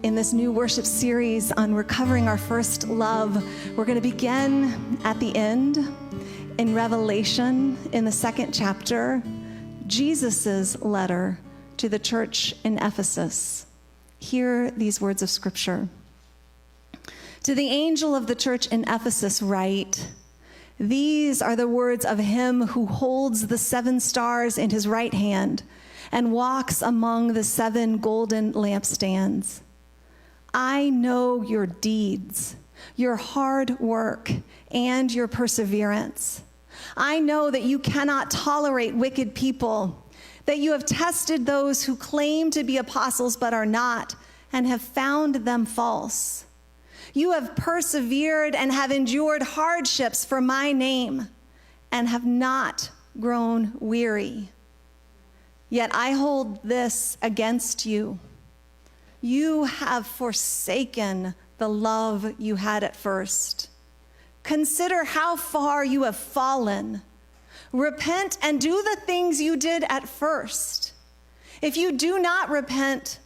in this new worship series on recovering our first love. We're going to begin at the end in Revelation in the 2nd chapter, Jesus's letter to the church in Ephesus. Hear these words of scripture. To the angel of the church in Ephesus write, these are the words of him who holds the 7 stars in his right hand and walks among the 7 golden lampstands. I know your deeds, your hard work, and your perseverance. I know that you cannot tolerate wicked people, that you have tested those who claim to be apostles but are not, and have found them false. You have persevered and have endured hardships for my name, and have not grown weary. Yet I hold this against you. You have forsaken the love you had at first. Consider how far you have fallen. Repent and do the things you did at first. If you do not repent,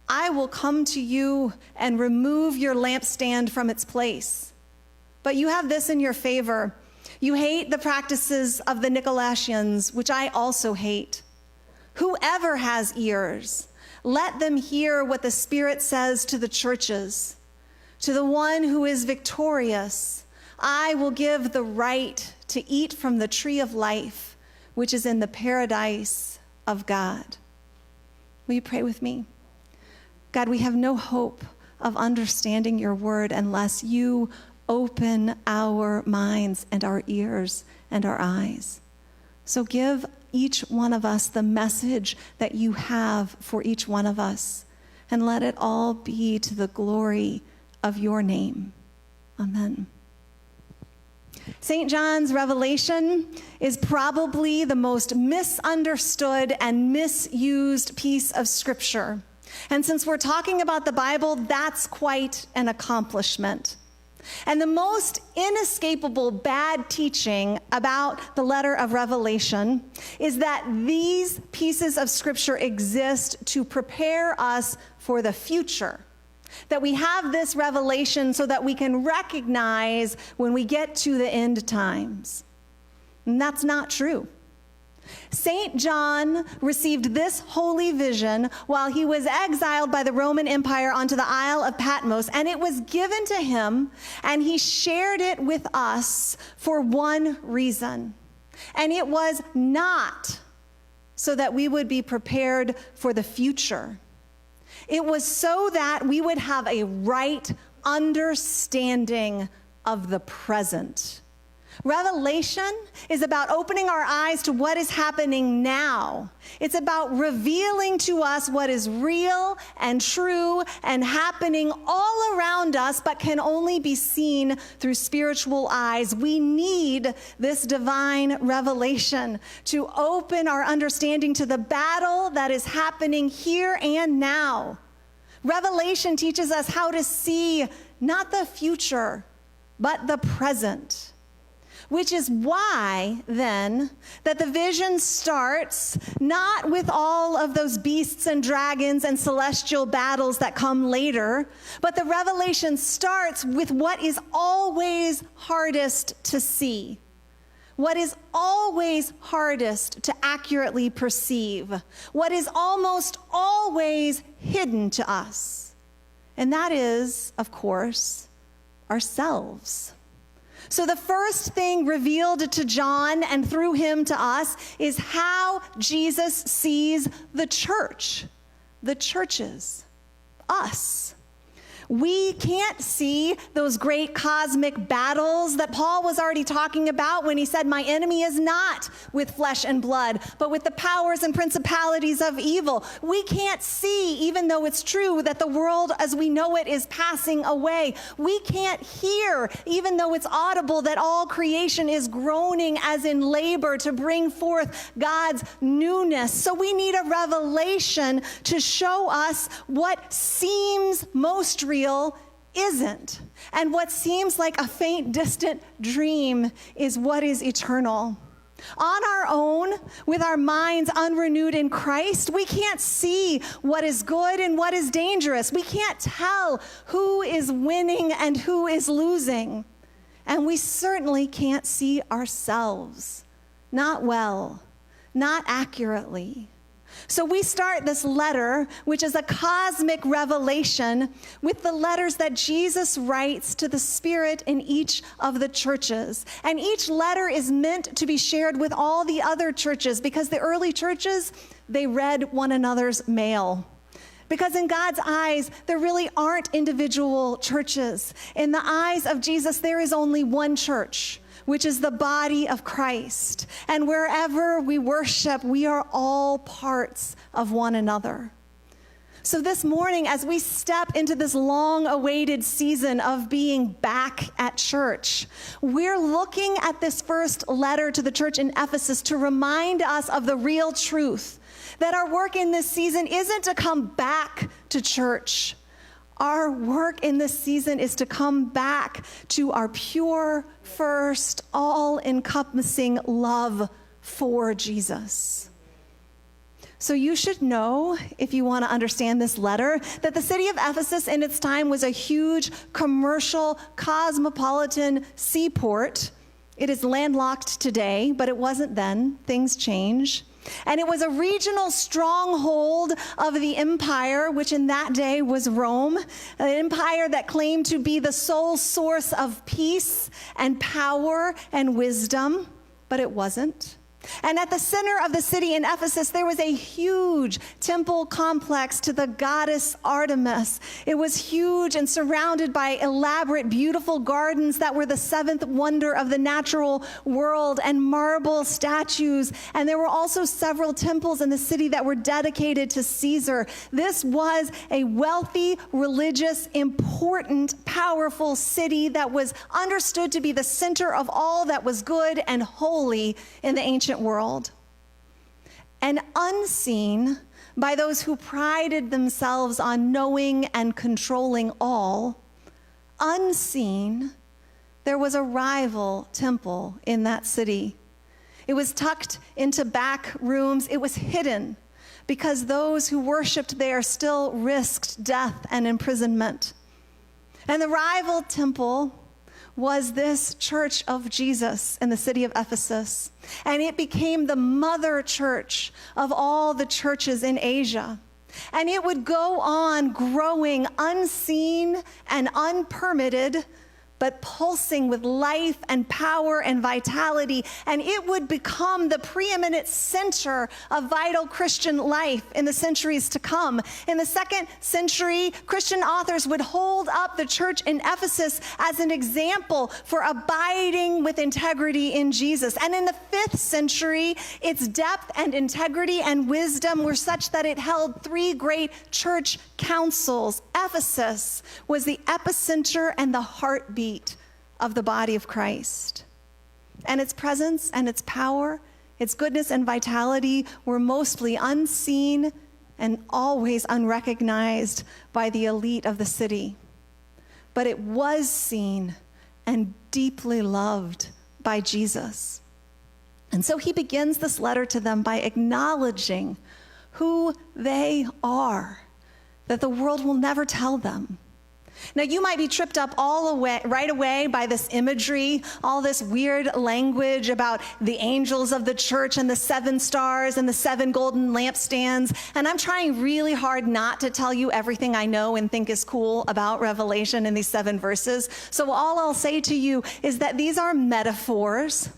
I will come to you and remove your lampstand from its place. But you have this in your favor. You hate the practices of the Nicolaitans, which I also hate. Whoever has ears, let them hear what the Spirit says to the churches. To the one who is victorious, I will give the right to eat from the tree of life, which is in the paradise of God. Will you pray with me? God, we have no hope of understanding your word unless you open our minds and our ears and our eyes. So give each one of us the message that you have for each one of us, and let it all be to the glory of your name. Amen. St. John's Revelation is probably the most misunderstood and misused piece of scripture. And since we're talking about the Bible, that's quite an accomplishment. And the most inescapable bad teaching about the letter of Revelation is that these pieces of scripture exist to prepare us for the future. That we have this revelation so that we can recognize when we get to the end times. And that's not true. St. John received this holy vision while he was exiled by the Roman Empire onto the Isle of Patmos, and it was given to him, and he shared it with us for one reason. And it was not so that we would be prepared for the future. It was so that we would have a right understanding of the present. Revelation is about opening our eyes to what is happening now. It's about revealing to us what is real and true and happening all around us, but can only be seen through spiritual eyes. We need this divine revelation to open our understanding to the battle that is happening here and now. Revelation teaches us how to see not the future, but the present. Which is why, then, that the vision starts not with all of those beasts and dragons and celestial battles that come later, but the revelation starts with what is always hardest to see, what is always hardest to accurately perceive, what is almost always hidden to us. And that is, of course, ourselves. So the first thing revealed to John and through him to us is how Jesus sees the church, the churches, us. We can't see those great cosmic battles that Paul was already talking about when he said, my enemy is not with flesh and blood, but with the powers and principalities of evil. We can't see, even though it's true that the world as we know it is passing away. We can't hear, even though it's audible, that all creation is groaning as in labor to bring forth God's newness. So we need a revelation to show us what seems most real isn't. And what seems like a faint, distant dream is what is eternal. On our own, with our minds unrenewed in Christ, we can't see what is good and what is dangerous. We can't tell who is winning and who is losing. And we certainly can't see ourselves. Not well, not accurately. So we start this letter, which is a cosmic revelation, with the letters that Jesus writes to the Spirit in each of the churches. And each letter is meant to be shared with all the other churches, because the early churches, they read one another's mail. Because in God's eyes, there really aren't individual churches. In the eyes of Jesus, there is only one church, which is the body of Christ. And wherever we worship, we are all parts of one another. So this morning, as we step into this long-awaited season of being back at church, we're looking at this first letter to the church in Ephesus to remind us of the real truth, that our work in this season isn't to come back to church. Our work in this season is to come back to our pure, first, all-encompassing love for Jesus. So you should know, if you want to understand this letter, that the city of Ephesus in its time was a huge commercial, cosmopolitan seaport. It is landlocked today, but it wasn't then. Things change. And it was a regional stronghold of the empire, which in that day was Rome, an empire that claimed to be the sole source of peace and power and wisdom, but it wasn't. And at the center of the city in Ephesus, there was a huge temple complex to the goddess Artemis. It was huge and surrounded by elaborate, beautiful gardens that were the seventh wonder of the natural world, and marble statues. And there were also several temples in the city that were dedicated to Caesar. This was a wealthy, religious, important, powerful city that was understood to be the center of all that was good and holy in the ancient world. And unseen by those who prided themselves on knowing and controlling all, unseen, there was a rival temple in that city. It was tucked into back rooms. It was hidden because those who worshiped there still risked death and imprisonment. And the rival temple was this church of Jesus in the city of Ephesus. And it became the mother church of all the churches in Asia. And it would go on growing unseen and unpermitted, but pulsing with life and power and vitality. And it would become the preeminent center of vital Christian life in the centuries to come. In the 2nd century, Christian authors would hold up the church in Ephesus as an example for abiding with integrity in Jesus. And in the 5th century, its depth and integrity and wisdom were such that it held 3 great church councils. Ephesus was the epicenter and the heartbeat of the body of Christ. And its presence and its power, its goodness and vitality were mostly unseen and always unrecognized by the elite of the city. But it was seen and deeply loved by Jesus. And so he begins this letter to them by acknowledging who they are, that the world will never tell them. Now, you might be tripped up right away by this imagery, all this weird language about the angels of the church and the 7 stars and the 7 golden lampstands. And I'm trying really hard not to tell you everything I know and think is cool about Revelation in these 7 verses. So all I'll say to you is that these are metaphors.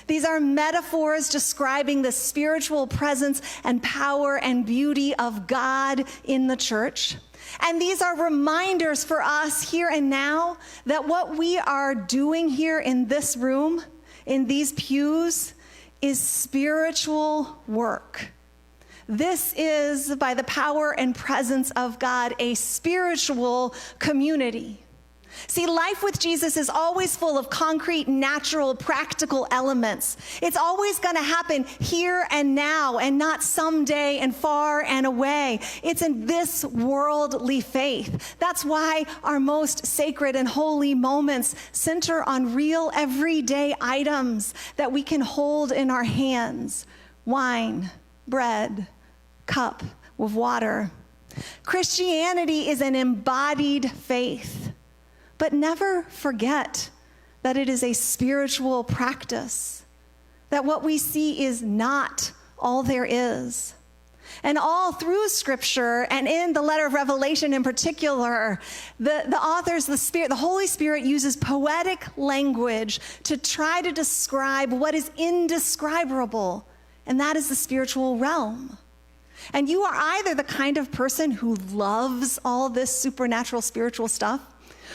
These are metaphors describing the spiritual presence and power and beauty of God in the church. And these are reminders for us here and now that what we are doing here in this room, in these pews, is spiritual work. This is, by the power and presence of God, a spiritual community. See, life with Jesus is always full of concrete, natural, practical elements. It's always going to happen here and now and not someday and far and away. It's in this worldly faith. That's why our most sacred and holy moments center on real everyday items that we can hold in our hands: wine, bread, cup with water. Christianity is an embodied faith. But never forget that it is a spiritual practice, that what we see is not all there is. And all through Scripture, and in the letter of Revelation in particular, the authors, the Holy Spirit uses poetic language to try to describe what is indescribable, and that is the spiritual realm. And you are either the kind of person who loves all this supernatural spiritual stuff,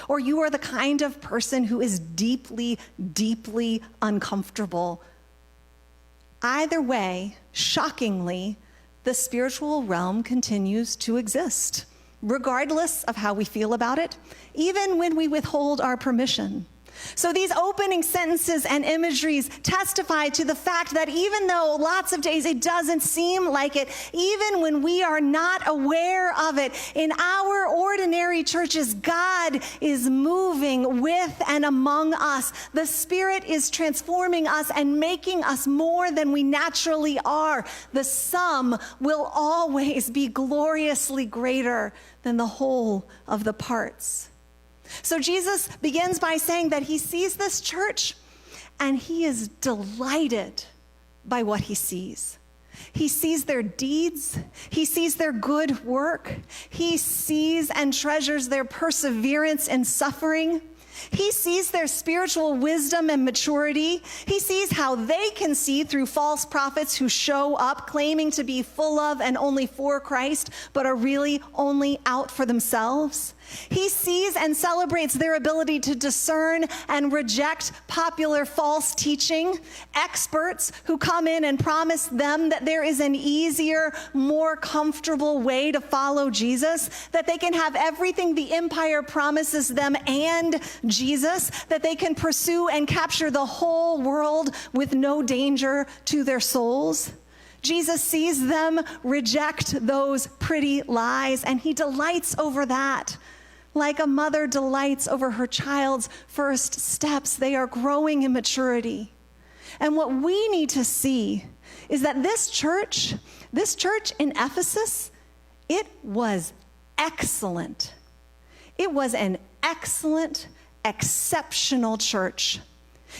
or you are the kind of person who is deeply, deeply uncomfortable. Either way, shockingly, the spiritual realm continues to exist, regardless of how we feel about it, even when we withhold our permission. So these opening sentences and imageries testify to the fact that even though lots of days it doesn't seem like it, even when we are not aware of it, in our ordinary churches, God is moving with and among us. The Spirit is transforming us and making us more than we naturally are. The sum will always be gloriously greater than the whole of the parts. So Jesus begins by saying that he sees this church and he is delighted by what he sees. He sees their deeds. He sees their good work. He sees and treasures their perseverance in suffering. He sees their spiritual wisdom and maturity. He sees how they can see through false prophets who show up claiming to be full of and only for Christ, but are really only out for themselves. He sees and celebrates their ability to discern and reject popular false teaching, experts who come in and promise them that there is an easier, more comfortable way to follow Jesus, that they can have everything the empire promises them and Jesus, that they can pursue and capture the whole world with no danger to their souls. Jesus sees them reject those pretty lies, and he delights over that. Like a mother delights over her child's first steps, they are growing in maturity. And what we need to see is that this church in Ephesus, it was excellent. It was an excellent, exceptional church.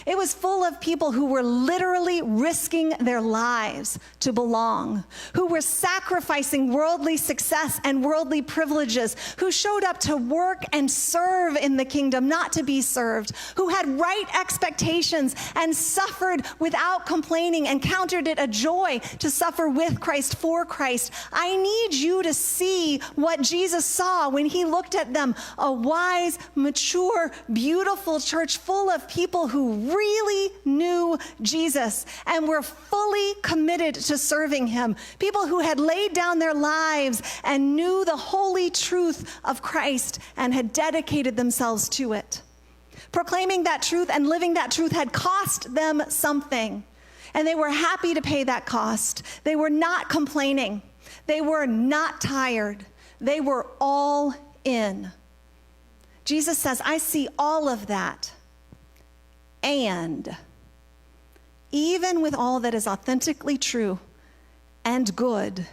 It was full of people who were literally risking their lives to belong, who were sacrificing worldly success and worldly privileges, who showed up to work and serve in the kingdom, not to be served, who had right expectations and suffered without complaining and counted it a joy to suffer with Christ, for Christ. I need you to see what Jesus saw when he looked at them, a wise, mature, beautiful church full of people who really knew Jesus and were fully committed to serving him. People who had laid down their lives and knew the holy truth of Christ and had dedicated themselves to it. Proclaiming that truth and living that truth had cost them something, and they were happy to pay that cost. They were not complaining. They were not tired. They were all in. Jesus says, I see all of that. And even with all that is authentically true and good,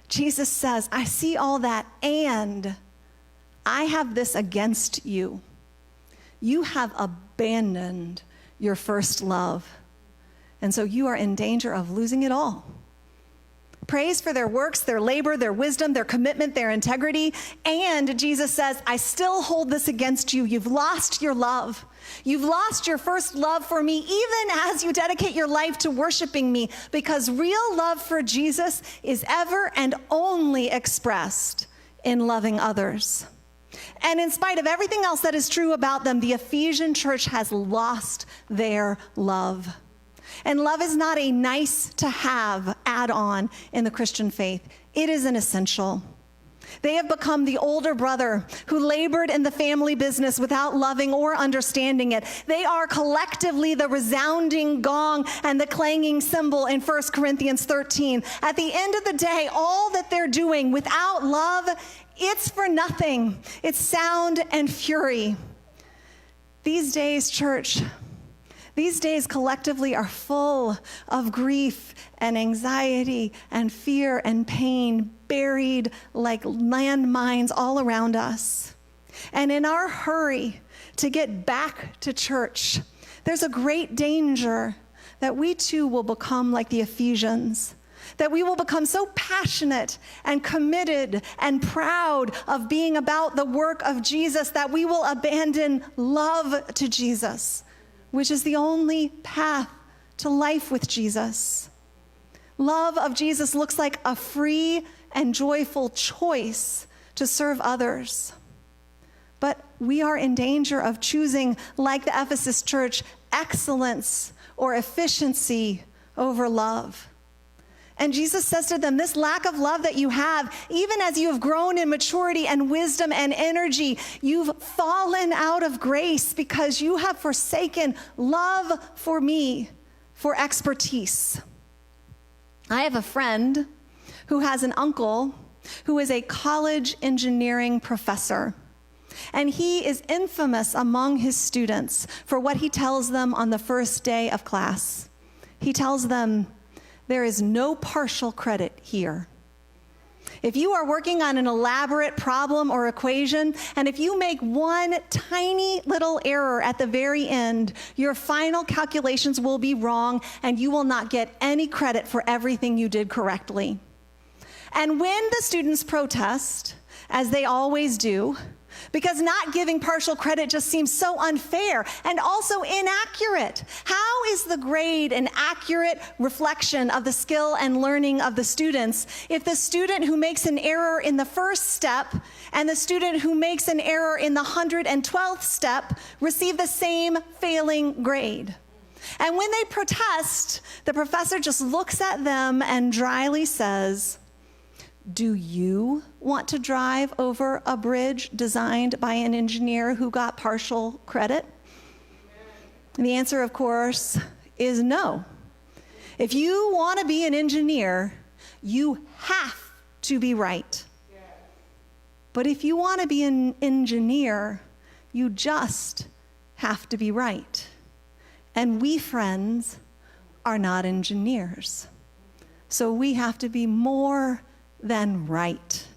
Jesus says, I see all that, and I have this against you. You have abandoned your first love, and so you are in danger of losing it all. Praise for their works, their labor, their wisdom, their commitment, their integrity. And Jesus says, I still hold this against you. You've lost your love. You've lost your first love for me, even as you dedicate your life to worshiping me, because real love for Jesus is ever and only expressed in loving others. And in spite of everything else that is true about them, the Ephesian church has lost their love. And love is not a nice to have add-on in the Christian faith. It is an essential. They have become the older brother who labored in the family business without loving or understanding it. They are collectively the resounding gong and the clanging cymbal in 1 Corinthians 13. At the end of the day, all that they're doing without love, it's for nothing. It's sound and fury. These days, church, these days collectively are full of grief and anxiety and fear and pain, buried like landmines all around us. And in our hurry to get back to church, there's a great danger that we too will become like the Ephesians, that we will become so passionate and committed and proud of being about the work of Jesus that we will abandon love to Jesus, which is the only path to life with Jesus. Love of Jesus looks like a free and joyful choice to serve others. But we are in danger of choosing, like the Ephesus church, excellence or efficiency over love. And Jesus says to them, this lack of love that you have, even as you have grown in maturity and wisdom and energy, you've fallen out of grace because you have forsaken love for me, for expertise. I have a friend who has an uncle who is a college engineering professor. And he is infamous among his students for what he tells them on the first day of class. He tells them, there is no partial credit here. If you are working on an elaborate problem or equation, and if you make one tiny little error at the very end, your final calculations will be wrong, and you will not get any credit for everything you did correctly. And when the students protest, as they always do, because not giving partial credit just seems so unfair and also inaccurate. How is the grade an accurate reflection of the skill and learning of the students if the student who makes an error in the first step and the student who makes an error in the 112th step receive the same failing grade? And when they protest, the professor just looks at them and dryly says, do you want to drive over a bridge designed by an engineer who got partial credit? And the answer, of course, is no. If you want to be an engineer, you have to be right. But if you want to be an engineer, you just have to be right. And we, friends, are not engineers. So we have to be more than right.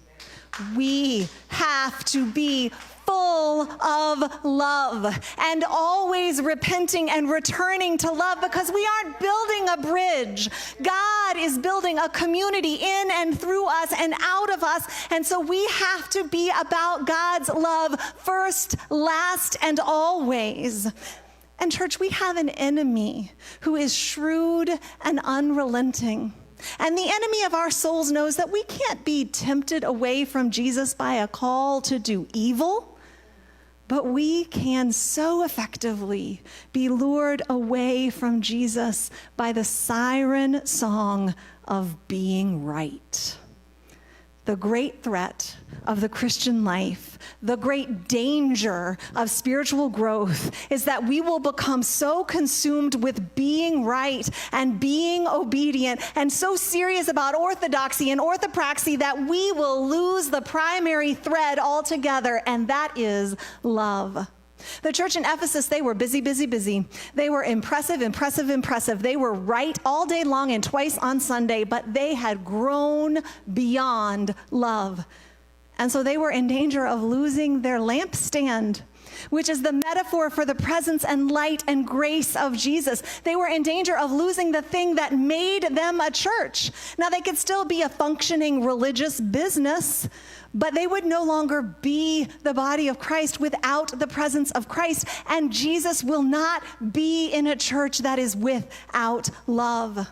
We have to be full of love and always repenting and returning to love, because we aren't building a bridge. God is building a community in and through us and out of us. And so we have to be about God's love first, last, and always. And church, we have an enemy who is shrewd and unrelenting. And the enemy of our souls knows that we can't be tempted away from Jesus by a call to do evil, but we can so effectively be lured away from Jesus by the siren song of being right. The great threat of the Christian life, the great danger of spiritual growth, is that we will become so consumed with being right and being obedient and so serious about orthodoxy and orthopraxy that we will lose the primary thread altogether, and that is love. The church in Ephesus, they were busy, busy, busy. They were impressive, impressive, impressive. They were right all day long and twice on Sunday, but they had grown beyond love. And so they were in danger of losing their lampstand, which is the metaphor for the presence and light and grace of Jesus. They were in danger of losing the thing that made them a church. Now, they could still be a functioning religious business, but they would no longer be the body of Christ without the presence of Christ. And Jesus will not be in a church that is without love.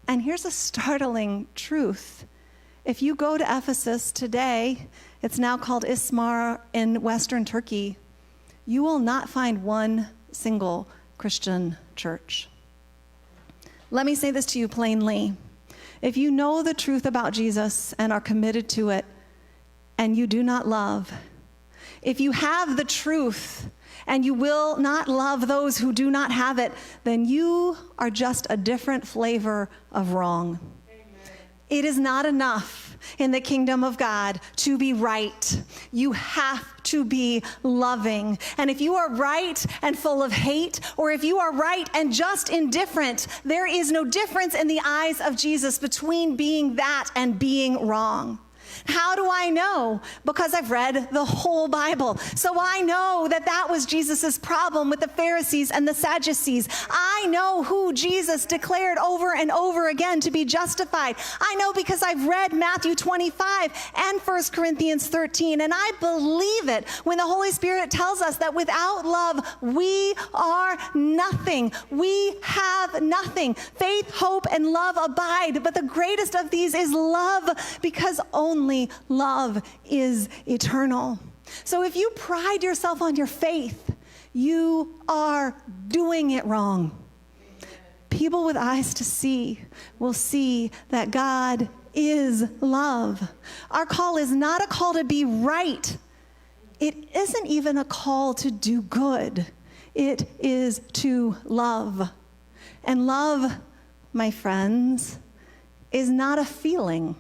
And here's a startling truth. If you go to Ephesus today, it's now called Izmir in Western Turkey, you will not find one single Christian church. Let me say this to you plainly. If you know the truth about Jesus and are committed to it, and you do not love, if you have the truth and you will not love those who do not have it, then you are just a different flavor of wrong. Amen. It is not enough in the kingdom of God to be right. You have to be loving. And if you are right and full of hate, or if you are right and just indifferent, there is no difference in the eyes of Jesus between being that and being wrong. How do I know? Because I've read the whole Bible. So I know that that was Jesus's problem with the Pharisees and the Sadducees. I know who Jesus declared over and over again to be justified. I know because I've read Matthew 25 and 1 Corinthians 13, and I believe it when the Holy Spirit tells us that without love, we are nothing. We have nothing. Faith, hope, and love abide, but the greatest of these is love, because only love is eternal. So if you pride yourself on your faith, you are doing it wrong. People with eyes to see will see that God is love. Our call is not a call to be right. It isn't even a call to do good. It is to love. And love, my friends, is not a feeling.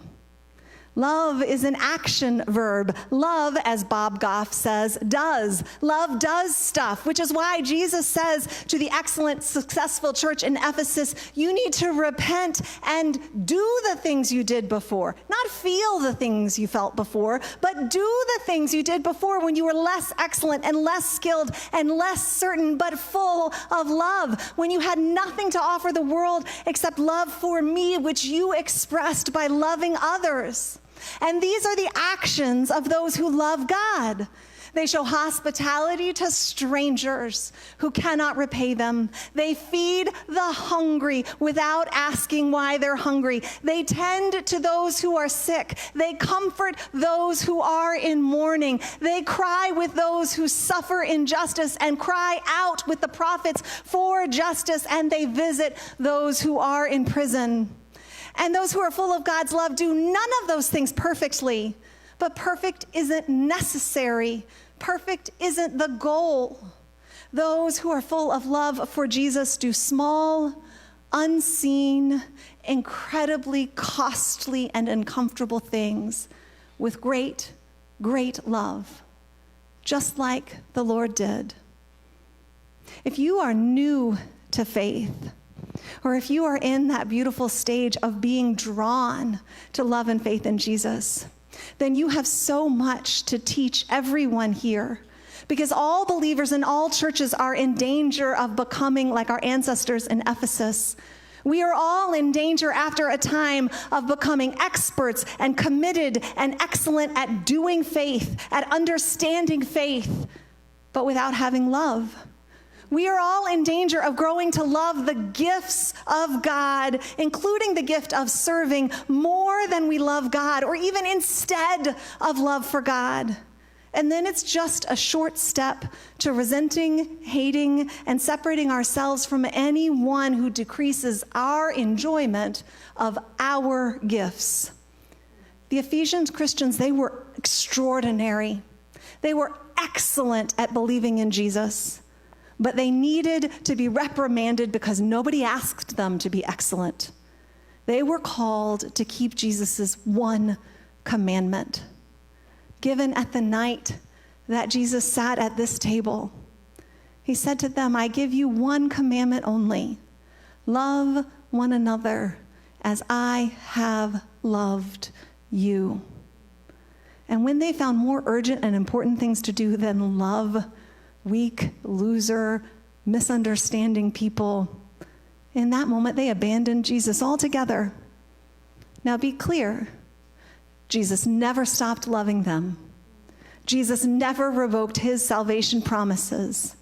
Love is an action verb. Love, as Bob Goff says, does. Love does stuff, which is why Jesus says to the excellent, successful church in Ephesus, you need to repent and do the things you did before. Not feel the things you felt before, but do the things you did before when you were less excellent and less skilled and less certain, but full of love. When you had nothing to offer the world except love for me, which you expressed by loving others. And these are the actions of those who love God. They show hospitality to strangers who cannot repay them. They feed the hungry without asking why they're hungry. They tend to those who are sick. They comfort those who are in mourning. They cry with those who suffer injustice and cry out with the prophets for justice. And they visit those who are in prison. And those who are full of God's love do none of those things perfectly. But perfect isn't necessary. Perfect isn't the goal. Those who are full of love for Jesus do small, unseen, incredibly costly and uncomfortable things with great, great love, just like the Lord did. If you are new to faith, or if you are in that beautiful stage of being drawn to love and faith in Jesus, then you have so much to teach everyone here, because all believers in all churches are in danger of becoming like our ancestors in Ephesus. We are all in danger after a time of becoming experts and committed and excellent at doing faith, at understanding faith, but without having love. We are all in danger of growing to love the gifts of God, including the gift of serving, more than we love God, or even instead of love for God. And then it's just a short step to resenting, hating, and separating ourselves from anyone who decreases our enjoyment of our gifts. The Ephesians Christians, they were extraordinary. They were excellent at believing in Jesus. But they needed to be reprimanded because nobody asked them to be excellent. They were called to keep Jesus' one commandment, given at the night that Jesus sat at this table. He said to them, I give you one commandment only. Love one another as I have loved you. And when they found more urgent and important things to do than love weak, loser, misunderstanding people, in that moment they abandoned Jesus altogether. Now be clear, Jesus never stopped loving them. Jesus never revoked his salvation promises.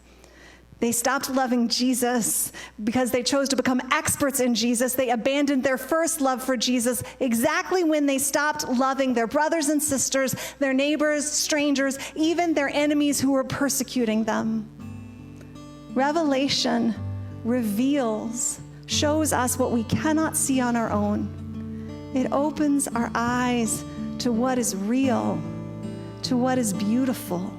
They stopped loving Jesus because they chose to become experts in Jesus. They abandoned their first love for Jesus exactly when they stopped loving their brothers and sisters, their neighbors, strangers, even their enemies who were persecuting them. Revelation shows us what we cannot see on our own. It opens our eyes to what is real to what is beautiful,